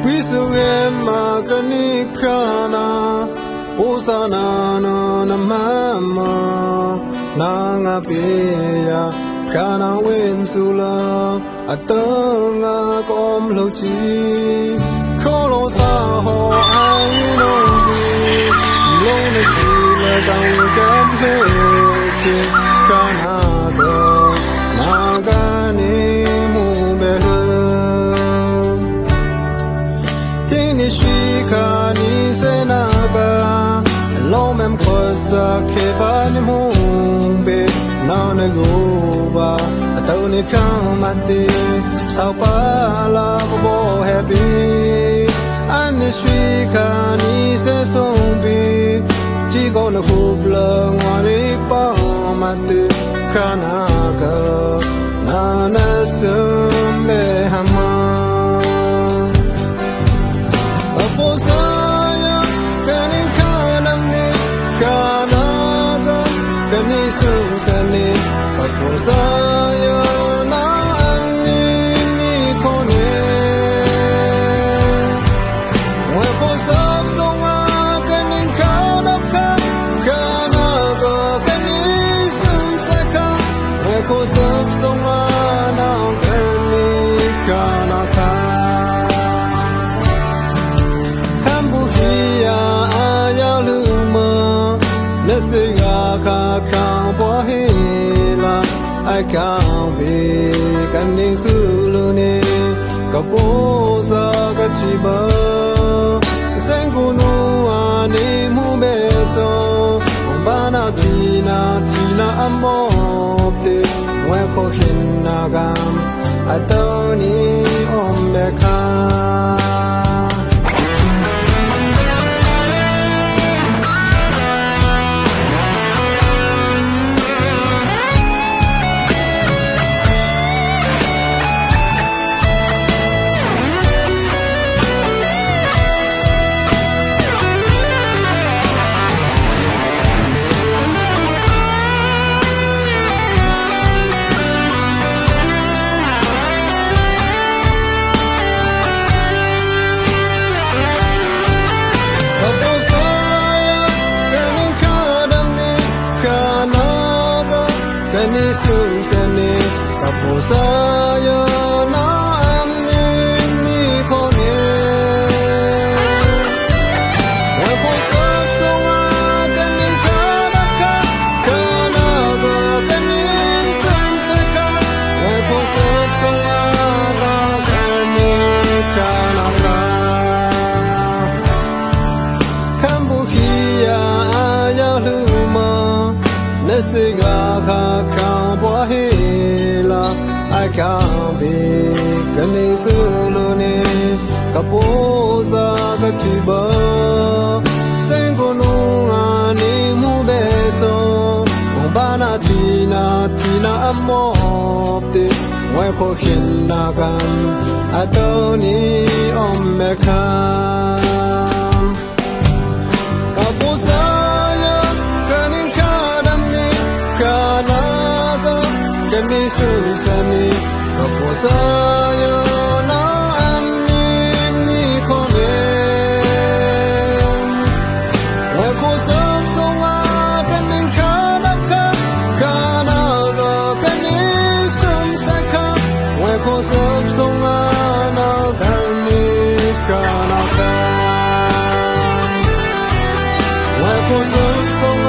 Pisuema kanikana Osana no namama Nanga peya Kana wemsula Atanga kom lochi Kolo saho ayino bi Lone sila kang kamhete Kana do Nagani mubelu Tini shika ni senaga Lomem kosa keba ni mumbe Nana goba Atau kamati Sao pala bo happy Ani shika ni se sombi Jigo na hubla Ngwari pa mati Kanaga Nana sumbe hama Aposaya Kanin kanam ni Kanaga Kani susani Aposaya Na ani ni kone Weposap songa Kanin kanam ka Kanaga Kani susaka Weposap songa Na kani kanaka Nasiga ka bohila I can't be kaning sulune kaposa kachiba sengunu ani mubeso bana tina amopte weko hinagam atoni ombeka Kani susani kaposaya na amni ni kone Weposap songa kani kanaka Kanaga kani sansaka Weposap songa na kani kanaka Kambuhiya ayaluma Nasiga I can't be Kani sulune Kaposa katiba Sengunu ani mubeso Bana tina amopte Weko hinagam Adoni ombekam Kaposaya Kanin kadamni Kanaga Kani susani kaposaya na amni ni kone Weposap songa kanin kanaka Kanaga kani sumsaka Weposap songa na kani kanaka Weposap songa